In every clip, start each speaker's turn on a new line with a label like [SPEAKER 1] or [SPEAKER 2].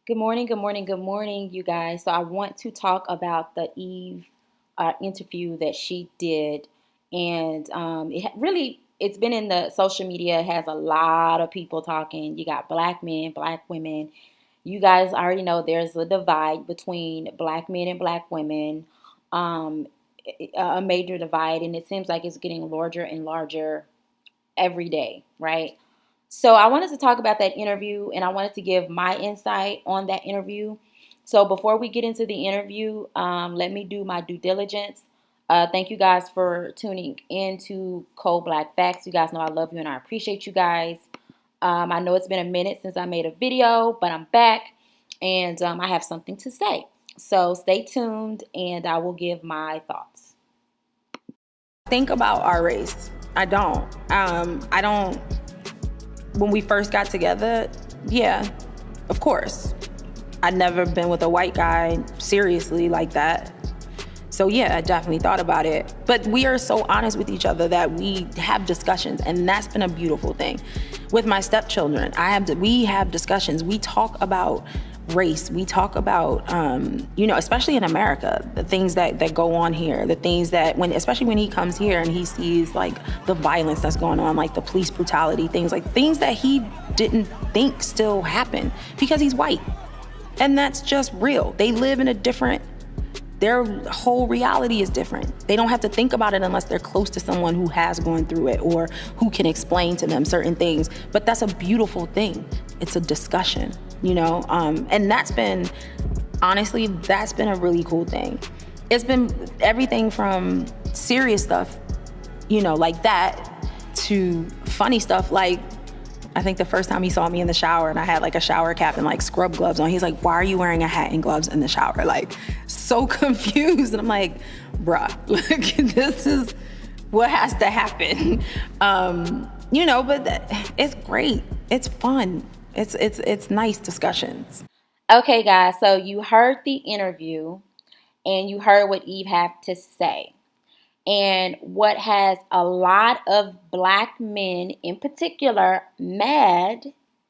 [SPEAKER 1] Good morning, good morning, good morning, you guys. So I want to talk about the Eve interview that she did, and it's been in the social media. It has a lot of people talking. You got black men, black women. You guys already know there's a divide between black men and black women, um, a major divide, and it seems like it's getting larger and larger every day, right? So I wanted to talk about that interview and I wanted to give my insight on that interview. So before we get into the interview, let me do my due diligence. Thank you guys for tuning in to Cold Black Facts. You guys know I love you and I appreciate you guys. I know it's been a minute since I made a video, but I'm back and I have something to say. So stay tuned and I will give my thoughts.
[SPEAKER 2] Think about our race. I don't. I don't. When we first got together, yeah, of course. I'd never been with a white guy seriously like that. So yeah, I definitely thought about it. But we are so honest with each other that we have discussions, and that's been a beautiful thing. With my stepchildren, we have discussions. We talk about race. We talk about, especially in America, the things that go on here, the things that especially when he comes here and he sees like the violence that's going on, like the police brutality, things that he didn't think still happen because he's white. And that's just real. They live in their whole reality is different. They don't have to think about it unless they're close to someone who has gone through it or who can explain to them certain things. But that's a beautiful thing. It's a discussion, and that's been a really cool thing. It's been everything from serious stuff, like that, to funny stuff like, I think the first time he saw me in the shower and I had like a shower cap and like scrub gloves on, he's like, "Why are you wearing a hat and gloves in the shower?" Like, so confused. And I'm like, bruh, look, this is what has to happen. But it's great. It's fun. It's nice discussions.
[SPEAKER 1] Okay, guys, so you heard the interview and you heard what Eve had to say. And what has a lot of black men in particular mad,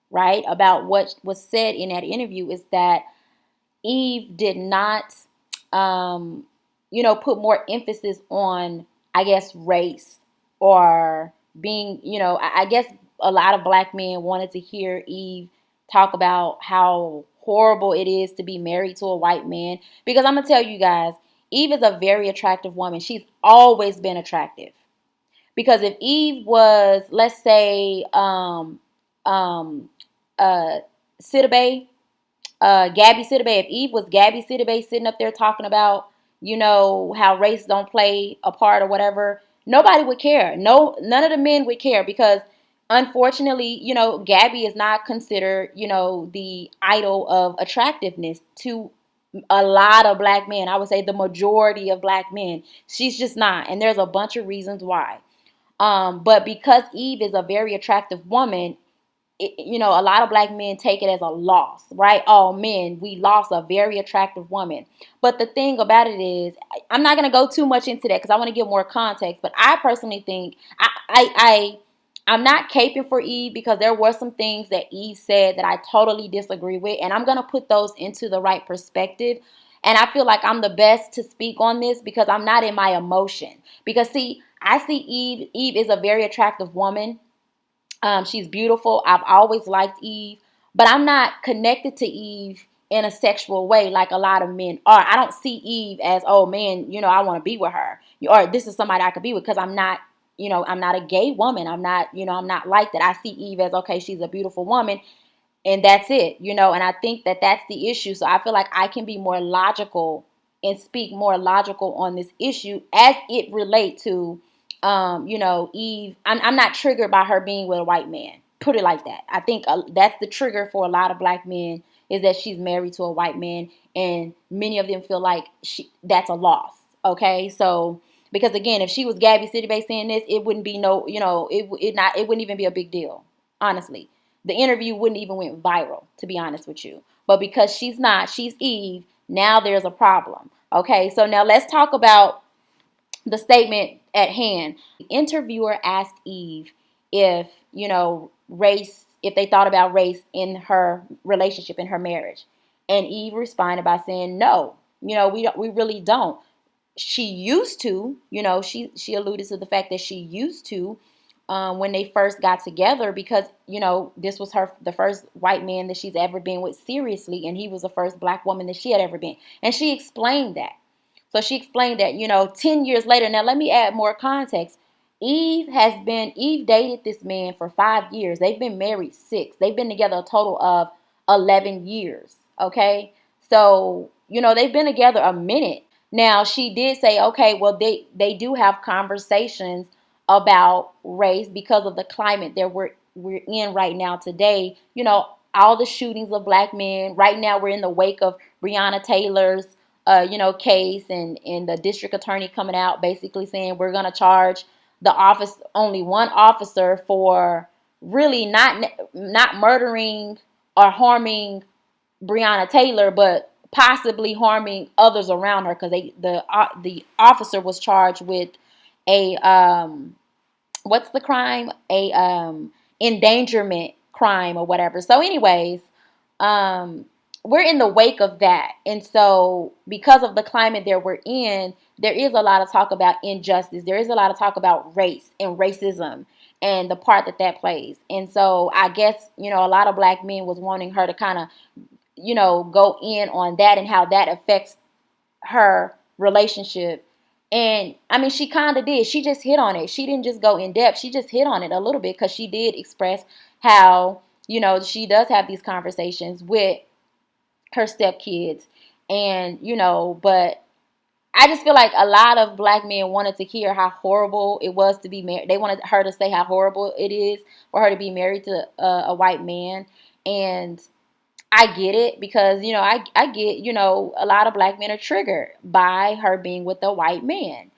[SPEAKER 1] right, about what was said in that interview is that Eve did not, put more emphasis on, I guess, race or being, I guess a lot of black men wanted to hear Eve talk about how horrible it is to be married to a white man. Because I'm going to tell you guys, Eve is a very attractive woman. She's always been attractive. Because if Eve was, let's say, Sidibe, Gabby Sidibe, if Eve was Gabby Sidibe sitting up there talking about, how race don't play a part or whatever, nobody would care. No, none of the men would care because unfortunately, Gabby is not considered, the idol of attractiveness to a lot of black men. I would say the majority of black men. She's just not. And there's a bunch of reasons why. But because Eve is a very attractive woman, a lot of black men take it as a loss, right? Oh, men, we lost a very attractive woman. But the thing about it is, I'm not going to go too much into that because I want to give more context. But I personally think I'm not caping for Eve because there were some things that Eve said that I totally disagree with, and I'm going to put those into the right perspective. And I feel like I'm the best to speak on this because I'm not in my emotion. Because see, I see Eve. Eve is a very attractive woman. She's beautiful. I've always liked Eve, but I'm not connected to Eve in a sexual way like a lot of men are. I don't see Eve as, oh man, I want to be with her, or this is somebody I could be with because I'm not, I'm not a gay woman. I'm not, I'm not like that. I see Eve as, okay, she's a beautiful woman and that's it, and I think that that's the issue. So I feel like I can be more logical and speak more logical on this issue as it relate to Eve. I'm not triggered by her being with a white man. Put it like that. I think that's the trigger for a lot of black men is that she's married to a white man, and many of them feel like that's a loss. Okay, so because again, if she was Gabby Sidibe saying this, it wouldn't be it wouldn't even be a big deal. Honestly, the interview wouldn't even went viral. To be honest with you, but because she's Eve. Now there's a problem. Okay, so now let's talk about the statement at hand. The interviewer asked Eve if, race, if they thought about race in her relationship, in her marriage. And Eve responded by saying, no, we really don't. She used to, she alluded to the fact that she used to, when they first got together, because this was the first white man that she's ever been with seriously, and he was the first black woman that she had ever been. And she explained that. So she explained that 10 years later. Now let me add more context. Eve dated this man for 5 years. They've been married 6. They've been together a total of 11 years. Okay, so they've been together a minute. Now, she did say, okay, well, they do have conversations about race because of the climate that we're in right now today. All the shootings of black men. Right now, we're in the wake of Breonna Taylor's, case, and the district attorney coming out basically saying we're going to charge only one officer for really not murdering or harming Breonna Taylor, but possibly harming others around her, because the officer was charged with a what's the crime? A endangerment crime or whatever. So anyways, we're in the wake of that. And so because of the climate that we're in, there is a lot of talk about injustice. There is a lot of talk about race and racism and the part that plays. And so I guess, a lot of black men was wanting her to kind of, go in on that and how that affects her relationship. And I mean, she kind of did. She just hit on it. She didn't just go in depth. She just hit on it a little bit, because she did express how, she does have these conversations with her stepkids. And, but I just feel like a lot of black men wanted to hear how horrible it was to be married. They wanted her to say how horrible it is for her to be married to a white man. And I get it, because, I get, a lot of black men are triggered by her being with a white man.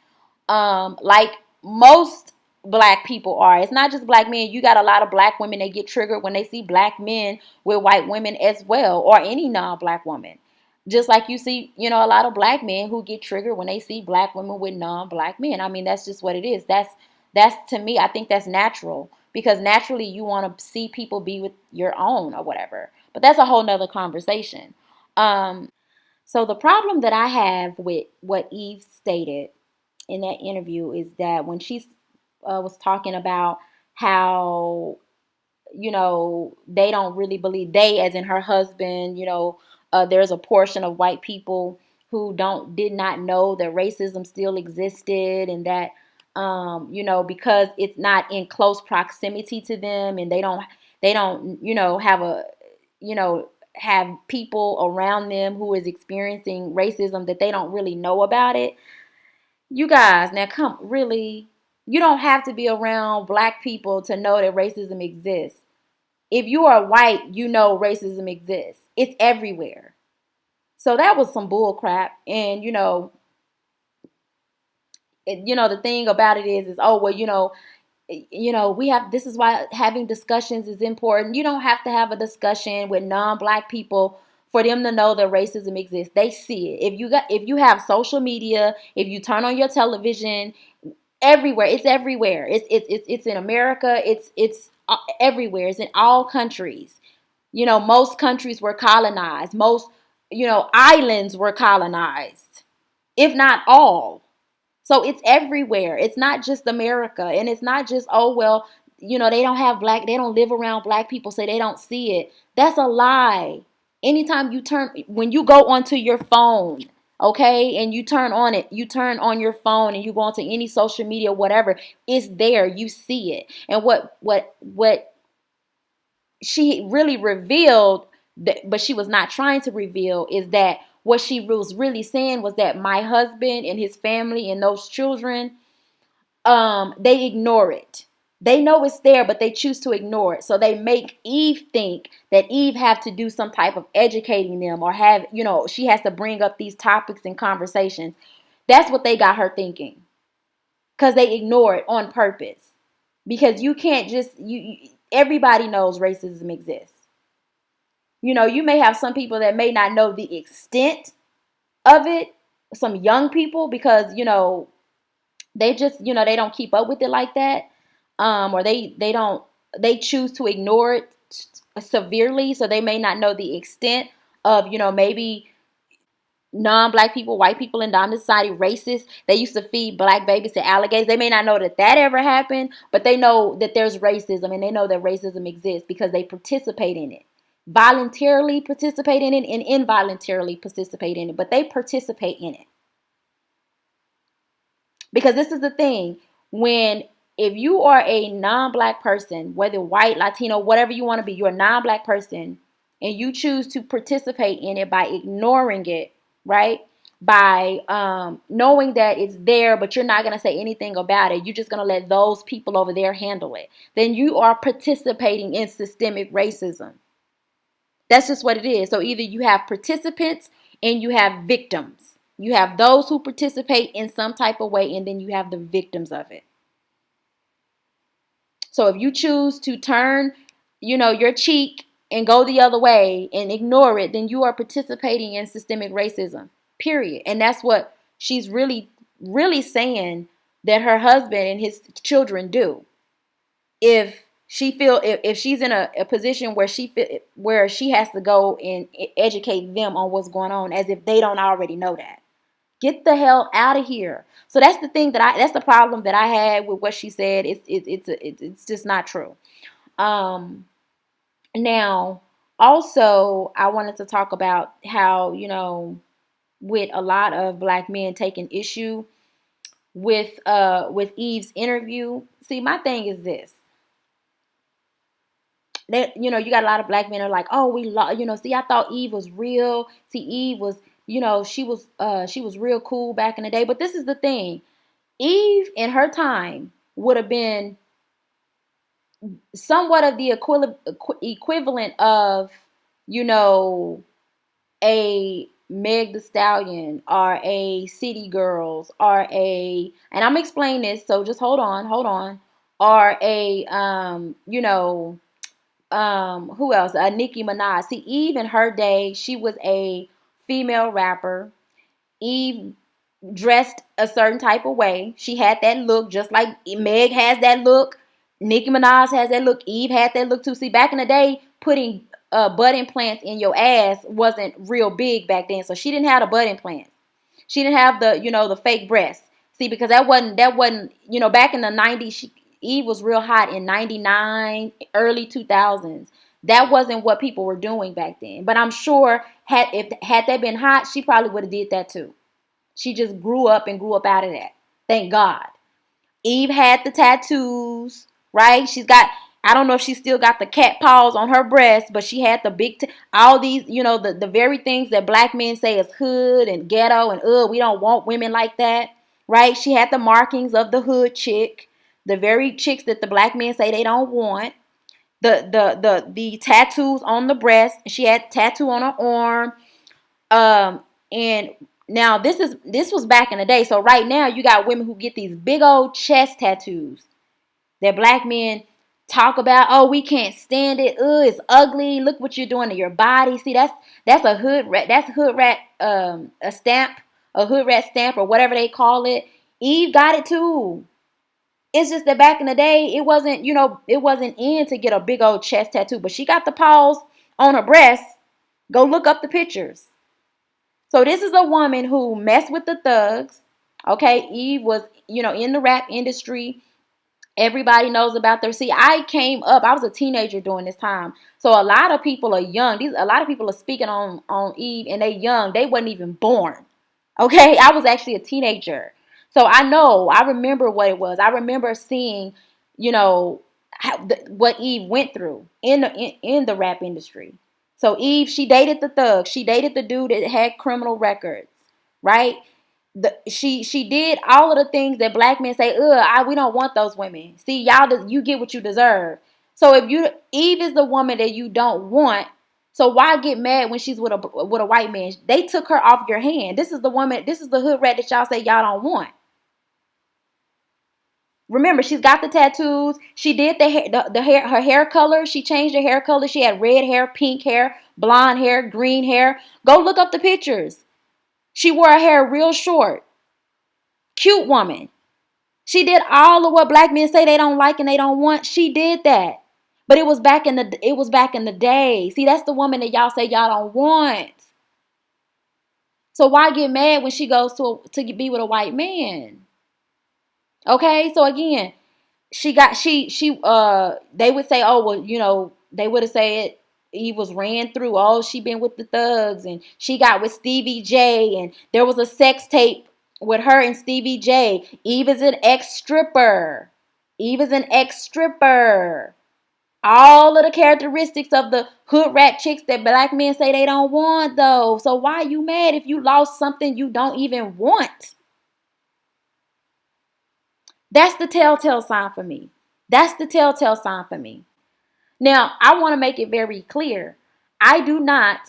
[SPEAKER 1] Like most black people are. It's not just black men. You got a lot of black women that get triggered when they see black men with white women as well, or any non-black woman. Just like you see, a lot of black men who get triggered when they see black women with non-black men. I mean, that's just what it is. That's to me, I think that's natural, because naturally you want to see people be with your own or whatever. But that's a whole nother conversation. So the problem that I have with what Eve stated in that interview is that when she was talking about how, they don't really believe, they as in her husband, there's a portion of white people who did not know that racism still existed, and that, because it's not in close proximity to them, and they don't, have have people around them who is experiencing racism, that they don't really know about it. You guys, now really, you don't have to be around black people to know that racism exists. If you are white, you know racism exists. It's everywhere. So that was some bull crap. And, the thing about it is, oh, well, this is why having discussions is important. You don't have to have a discussion with non-black people for them to know that racism exists. They see it. If you have social media, if you turn on your television, everywhere, it's everywhere. It's in America. It's everywhere. It's in all countries. Most countries were colonized. Most, islands were colonized, if not all. So it's everywhere. It's not just America. And it's not just, oh, well, they don't live around black people, so they don't see it. That's a lie. Anytime when you go onto your phone, okay, and you turn on your phone and you go onto any social media, whatever, it's there. You see it. And what she really revealed, but she was not trying to reveal, is that what she was really saying was that my husband and his family and those children, they ignore it. They know it's there, but they choose to ignore it. So they make Eve think that Eve have to do some type of educating them, or have, she has to bring up these topics and conversations. That's what they got her thinking, because they ignore it on purpose. Because you can't just, everybody knows racism exists. You may have some people that may not know the extent of it, some young people, because, they just, they don't keep up with it like that. Or they choose to ignore it severely, so they may not know the extent of, maybe non-black people, white people in dominant society, racist. They used to feed black babies to alligators. They may not know that ever happened, but they know that there's racism, and they know that racism exists because they participate in it. Voluntarily participate in it and involuntarily participate in it, but they participate in it. Because this is the thing, if you are a non-black person, whether white, Latino, whatever you want to be, you're a non-black person, and you choose to participate in it by ignoring it, right? By knowing that it's there, but you're not going to say anything about it. You're just going to let those people over there handle it. Then you are participating in systemic racism. That's just what it is. So either you have participants and you have victims. You have those who participate in some type of way, and then you have the victims of it. So if you choose to turn, your cheek and go the other way and ignore it, then you are participating in systemic racism, period. And that's what she's really, really saying that her husband and his children do. If she's in a position where she has to go and educate them on what's going on, as if they don't already know that. Get the hell out of here. So that's the thing that's the problem that I had with what she said. It's just not true. Now, also, I wanted to talk about how, with a lot of black men taking issue with Eve's interview. See, my thing is this. That, you got a lot of black men are like, oh, see, I thought Eve was real. See, Eve was, she was real cool back in the day. But this is the thing. Eve in her time would have been somewhat of the equivalent of, a Meg the Stallion or a City Girls or and I'm explaining this, so just hold on, or a, who else? Nicki Minaj. See, Eve in her day, she was a female rapper. Eve dressed a certain type of way. She had that look, just like Meg has that look. Nicki Minaj has that look. Eve had that look too. See, back in the day, putting butt implants in your ass wasn't real big back then. So she didn't have the butt implants. She didn't have the, the fake breasts. See, because that wasn't, back in the 90s, Eve was real hot in 99, early 2000s. That wasn't what people were doing back then. But I'm sure had that been hot, she probably would have did that too. She just grew up out of that. Thank God. Eve had the tattoos, right? I don't know if she still got the cat paws on her breast, but she had the big, all these, the very things that black men say is hood and ghetto and, we don't want women like that, right? She had the markings of the hood chick, the very chicks that the black men say they don't want, the tattoos on the breast. She had tattoo on her arm, and now this was back in the day. So right now you got women who get these big old chest tattoos that black men talk about. Oh, we can't stand it. It's ugly. Look what you're doing to your body. See, that's a hood rat. That's hood rat a stamp, a hood rat stamp, or whatever they call it. Eve got it too. It's just that back in the day, it wasn't in to get a big old chest tattoo. But she got the paws on her breast. Go look up the pictures. So this is a woman who messed with the thugs. Okay, Eve was, in the rap industry. Everybody knows about them. See, I was a teenager during this time. So a lot of people are young. A lot of people are speaking on Eve, and they young. They wasn't even born. Okay, I was actually a teenager. So I remember what it was. I remember seeing, what Eve went through in the rap industry. So Eve, she dated the thug. She dated the dude that had criminal records, right? She did all of the things that black men say, we don't want those women. See, y'all, you get what you deserve. So if Eve is the woman that you don't want, so why get mad when she's with a white man? They took her off your hand. This is the woman, this is the hood rat that y'all say y'all don't want. Remember, she's got the tattoos. She did the hair, her hair color. She changed her hair color. She had red hair, pink hair, blonde hair, green hair. Go look up the pictures. She wore her hair real short. Cute woman. She did all of what black men say they don't like and they don't want. She did that. But it was back in the day. See, that's the woman that y'all say y'all don't want. So why get mad when she goes to be with a white man? Okay, so again, they would say, oh well, they would have said Eve was ran through. Oh, she been with the thugs and she got with Stevie J and there was a sex tape with her and Stevie J. Eve is an ex-stripper. Eve is an ex-stripper. All of the characteristics of the hood rat chicks that black men say they don't want, though. So why are you mad if you lost something you don't even want? That's the telltale sign for me. That's the telltale sign for me. Now, I want to make it very clear. I do not,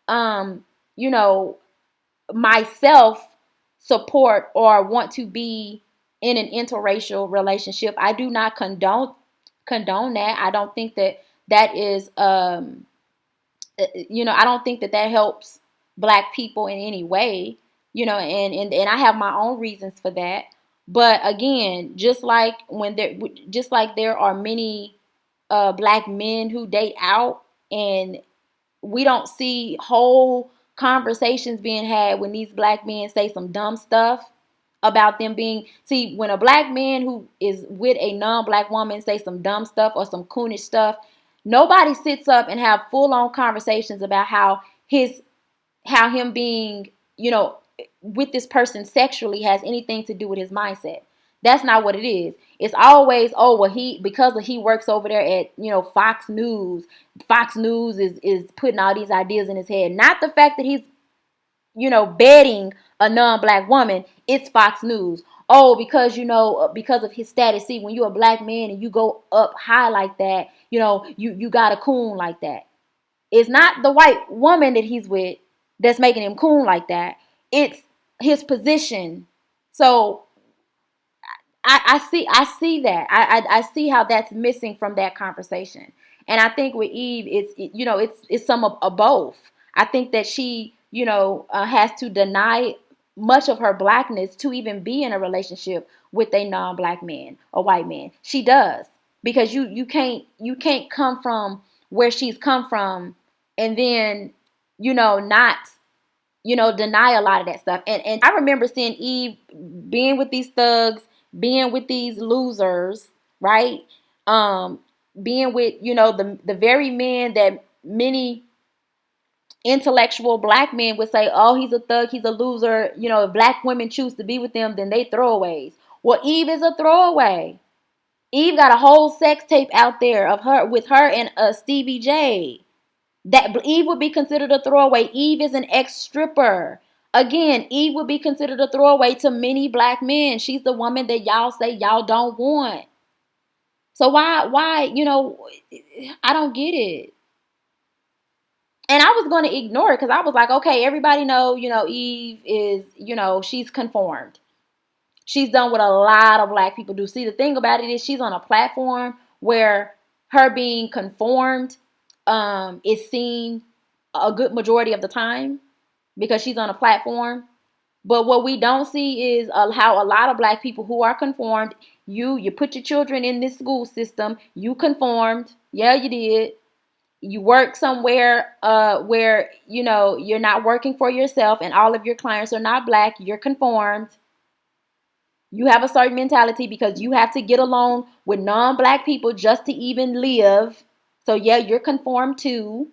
[SPEAKER 1] um, you know, myself support or want to be in an interracial relationship. I do not condone that. I don't think that is I don't think that helps black people in any way, and I have my own reasons for that. But again, just like there are many black men who date out, and we don't see whole conversations being had when these black men say some dumb stuff about them being, see, when a black man who is with a non-black woman say some dumb stuff or some coonish stuff, nobody sits up and have full-on conversations about how him being, with this person sexually has anything to do with his mindset. That's not what it is. It's always, oh well, he works over there at Fox News. Fox News is putting all these ideas in his head. Not the fact that he's bedding a non-black woman. It's Fox News. Oh, because of his status. See, when you're a black man and you go up high like that, you got a coon like that. It's not the white woman that he's with that's making him coon like that. It's his position. So I see that. I see how that's missing from that conversation. And I think with Eve, it's some of both. I think that she, has to deny much of her blackness to even be in a relationship with a non-black man, a white man. She does, because you can't come from where she's come from and then not deny a lot of that stuff. And I remember seeing Eve being with these thugs, being with these losers, right? Being with, the very men that many intellectual black men would say, oh, he's a thug, he's a loser. If black women choose to be with them, then they throwaways. Well, Eve is a throwaway. Eve got a whole sex tape out there of her with her and Stevie J. That Eve would be considered a throwaway. Eve is an ex-stripper. Again, Eve would be considered a throwaway to many black men. She's the woman that y'all say y'all don't want. So why, I don't get it. And I was going to ignore it because I was like, okay, everybody know, Eve is, she's conformed. She's done what a lot of black people do. See, the thing about it is she's on a platform where her being conformed is seen a good majority of the time because she's on a platform. But what we don't see is how a lot of black people who are conformed, you put your children in this school system, you conformed. Yeah, you did. You work somewhere where, you're not working for yourself and all of your clients are not black. You're conformed. You have a certain mentality because you have to get along with non-black people just to even live. So yeah, you're conformed too.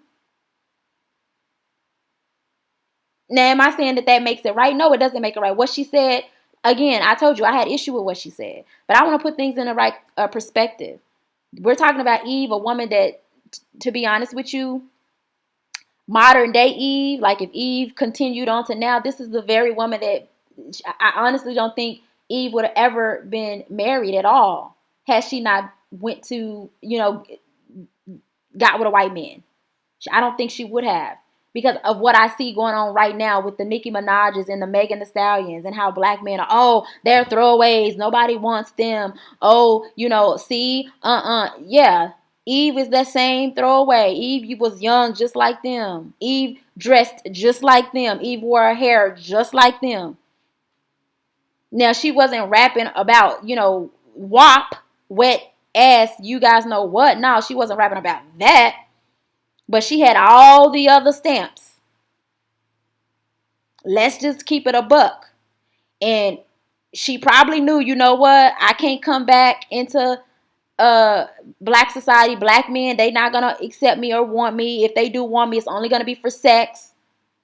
[SPEAKER 1] Now, am I saying that makes it right? No, it doesn't make it right. What she said, again, I told you I had issue with what she said. But I want to put things in the right perspective. We're talking about Eve, a woman that, to be honest with you, modern day Eve, like if Eve continued on to now, this is the very woman that I honestly don't think Eve would have ever been married at all had she not went to, got with a white man. I don't think she would have, because of what I see going on right now with the Nicki Minaj's and the Megan Thee Stallions and how black men are, oh, they're throwaways. Nobody wants them. Oh, see, yeah. Eve is that same throwaway. Eve was young just like them. Eve dressed just like them. Eve wore her hair just like them. Now, she wasn't rapping about, WAP, wet as you guys know what. No, she wasn't rapping about that. But she had all the other stamps. Let's just keep it a buck. And she probably knew, you know what? I can't come back into black society. Black men, they not gonna accept me or want me. If they do want me, it's only gonna be for sex.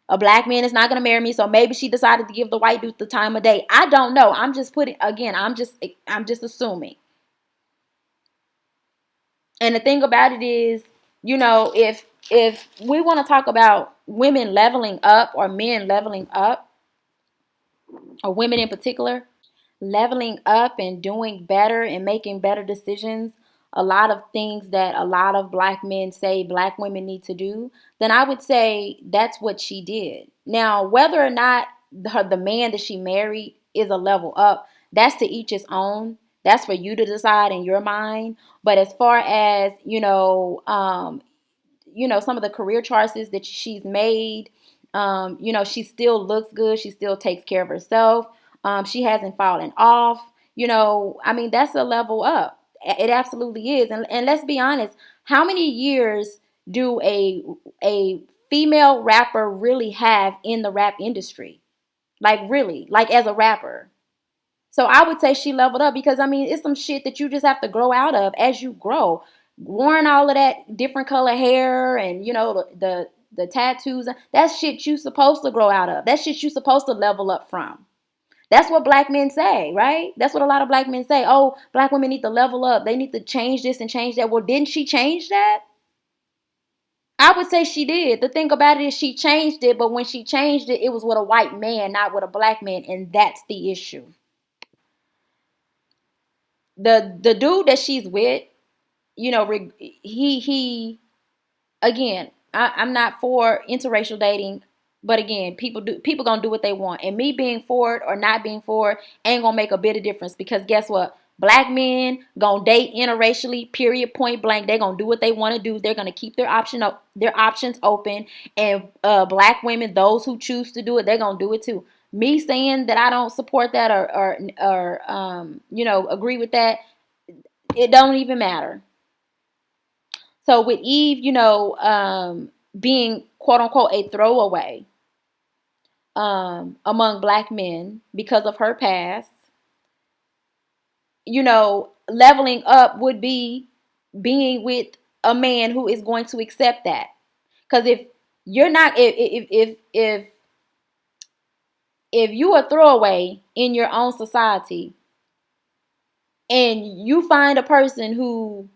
[SPEAKER 1] A black man is not gonna marry me. So maybe she decided to give the white dude the time of day. I don't know. I'm just assuming. And the thing about it is, you know, if we want to talk about women leveling up or men leveling up, or women in particular, leveling up and doing better and making better decisions, a lot of things that a lot of black men say black women need to do, then I would say that's what she did. Now, whether or not the man that she married is a level up, that's to each his own. That's for you to decide in your mind. But as far as, some of the career choices that she's made, she still looks good. She still takes care of herself. She hasn't fallen off. I mean, that's a level up. It absolutely is. And let's be honest, how many years do a female rapper really have in the rap industry? Like really, like as a rapper. So I would say she leveled up because I mean it's some shit that you just have to grow out of as you grow. Wearing all of that different color hair and the tattoos, that's shit you supposed to grow out of. That shit you supposed to level up from. That's what black men say, right? That's what a lot of black men say. Oh, black women need to level up. They need to change this and change that. Well, didn't she change that? I would say she did. The thing about it is she changed it, but when she changed it, it was with a white man, not with a black man, and that's the issue. The dude that she's with, he again, I'm not for interracial dating, but again, people gonna do what they want, and me being for it or not being for it ain't gonna make a bit of difference because guess what? Black men gonna date interracially, period, point blank. They're gonna do what they want to do. They're gonna keep their options open, and black women, those who choose to do it, they're gonna do it too. Me saying that I don't support that or agree with that, it don't even matter. So with Eve, being quote unquote a throwaway among black men because of her past, leveling up would be being with a man who is going to accept that. Because if you're not, if you are throwaway in your own society, and you find a person who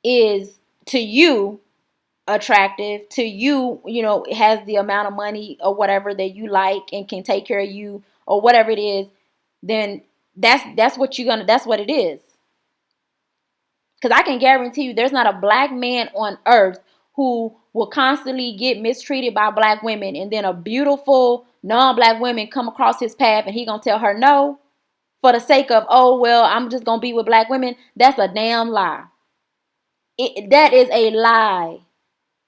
[SPEAKER 1] is to you attractive, to you, has the amount of money or whatever that you like and can take care of you or whatever it is, then that's what it is. Because I can guarantee you there's not a black man on earth who will constantly get mistreated by black women and then a beautiful non-black woman come across his path and he gonna tell her no for the sake of, oh, well, I'm just gonna be with black women. That's a damn lie. That is a lie.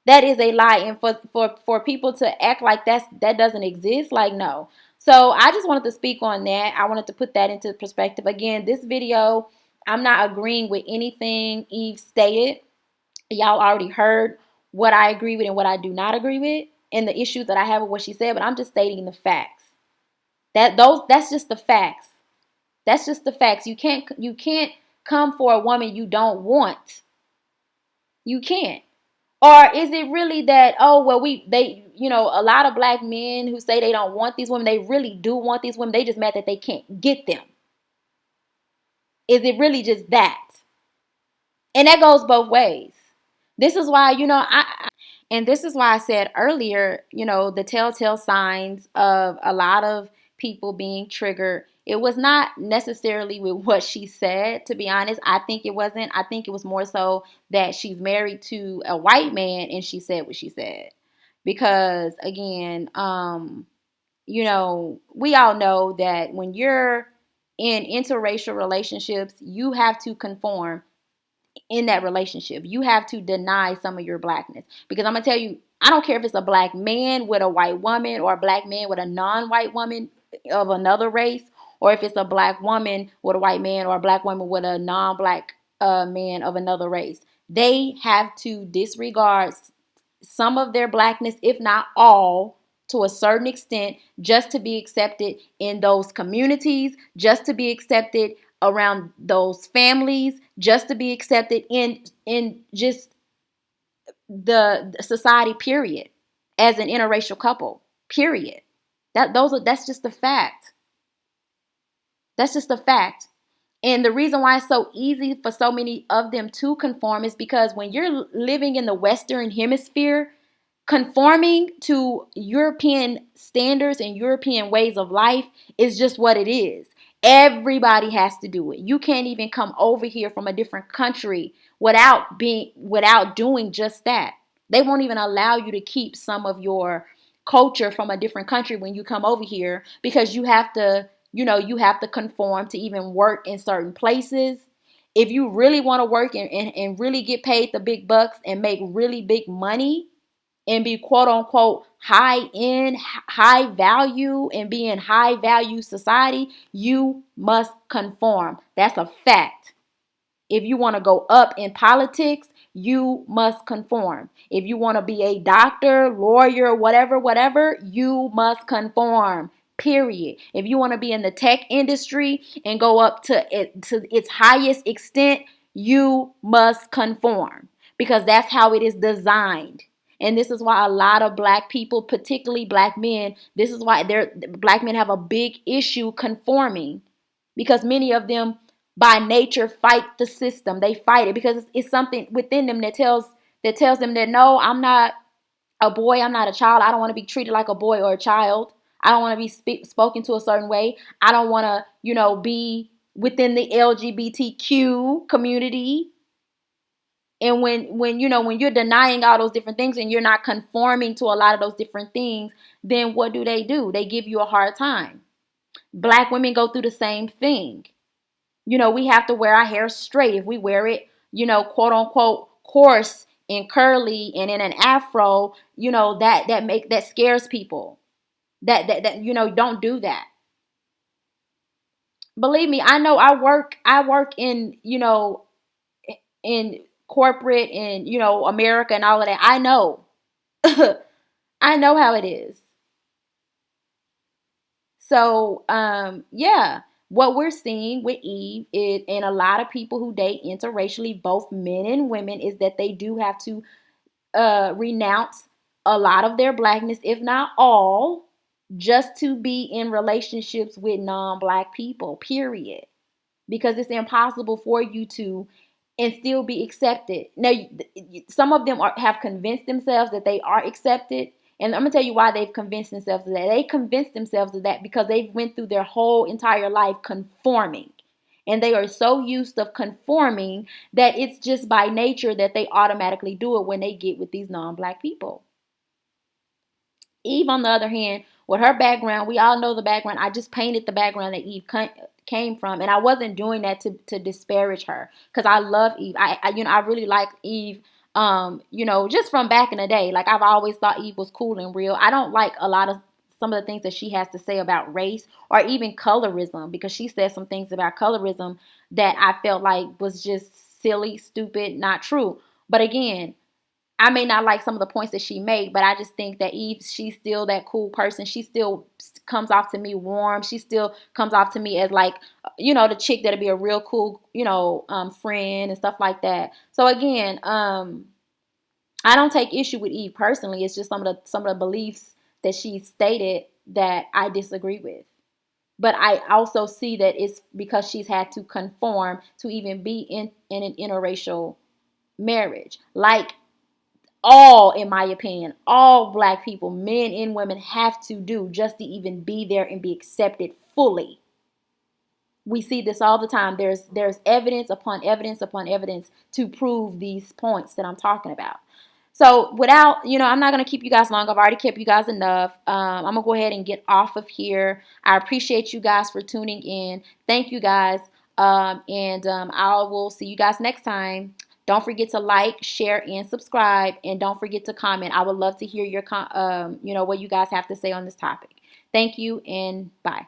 [SPEAKER 1] That is a lie. And for people to act like that doesn't exist, like, no. So I just wanted to speak on that. I wanted to put that into perspective. Again, this video, I'm not agreeing with anything Eve stated. Y'all already heard what I agree with and what I do not agree with and the issues that I have with what she said, but I'm just stating the facts. That's just the facts. That's just the facts. You can't come for a woman you don't want. You can't. Or is it really that, oh, well, a lot of black men who say they don't want these women, they really do want these women. They just mad that they can't get them. Is it really just that? And that goes both ways. This is why, this is why I said earlier, the telltale signs of a lot of people being triggered. It was not necessarily with what she said, to be honest. I think it wasn't. I think it was more so that she's married to a white man and she said what she said. Because again, we all know that when you're in interracial relationships, you have to conform in that relationship. You have to deny some of your blackness. Because I'm going to tell you, I don't care if it's a black man with a white woman or a black man with a non-white woman of another race, or if it's a black woman with a white man or a black woman with a non-black a man of another race. They have to disregard some of their blackness, if not all, to a certain extent, just to be accepted in those communities, just to be accepted around those families, just to be accepted in just the society, period, as an interracial couple, period. That's just a fact. That's just a fact. And the reason why it's so easy for so many of them to conform is because when you're living in the Western hemisphere, conforming to European standards and European ways of life is just what it is. Everybody has to do it. You can't even come over here from a different country without doing just that. They won't even allow you to keep some of your culture from a different country when you come over here, because you have to, you have to conform to even work in certain places. If you really want to work and really get paid the big bucks and make really big money and be quote unquote high end, high value, and be in high value society, you must conform. That's a fact. If you want to go up in politics, you must conform. If you want to be a doctor, lawyer, whatever, you must conform. Period. If you want to be in the tech industry and go up to its highest extent, you must conform, because that's how it is designed. And this is why a lot of black people, particularly black men, this is why black men have a big issue conforming, because many of them by nature fight the system. They fight it because it's something within them that tells them that no, I'm not a boy, I'm not a child. I don't want to be treated like a boy or a child. I don't want to be spoken to a certain way. I don't want to, be within the LGBTQ community. And when you're denying all those different things and you're not conforming to a lot of those different things, then what do? They give you a hard time. Black women go through the same thing. We have to wear our hair straight. If we wear it, quote unquote, coarse and curly and in an afro, that scares people. That don't do that. Believe me, I know. I work in in corporate and America and all of that. I know. I know how it is. So, yeah, what we're seeing with Eve and a lot of people who date interracially, both men and women, is that they do have to renounce a lot of their blackness, if not all, just to be in relationships with non-black people, period. Because it's impossible for you to and still be accepted. Now, some of them have convinced themselves that they are accepted. And I'm going to tell you why they've convinced themselves of that. They convinced themselves of that because they've went through their whole entire life conforming. And they are so used to conforming that it's just by nature that they automatically do it when they get with these non-black people. Eve, on the other hand, with her background, we all know the background. I just painted the background that Eve came from, and I wasn't doing that to disparage her, because I love Eve. I really like Eve. Just from back in the day, like I've always thought Eve was cool and real. I don't like a lot of some of the things that she has to say about race or even colorism, because she said some things about colorism that I felt like was just silly, stupid, not true. But again, I may not like some of the points that she made, but I just think that Eve, she's still that cool person. She still comes off to me warm. She still comes off to me as like, the chick that'll be a real cool, friend and stuff like that. So again, I don't take issue with Eve personally. It's just some of the beliefs that she stated that I disagree with. But I also see that it's because she's had to conform to even be in an interracial marriage. Like, in my opinion, all black people, men and women, have to do just to even be there and be accepted fully. We see this all the time. There's evidence upon evidence upon evidence to prove these points that I'm talking about. So without, I'm not going to keep you guys long. I've already kept you guys enough. I'm going to go ahead and get off of here. I appreciate you guys for tuning in. Thank you guys. And I will see you guys next time. Don't forget to like, share, and subscribe. And don't forget to comment. I would love to hear your, what you guys have to say on this topic. Thank you, and bye.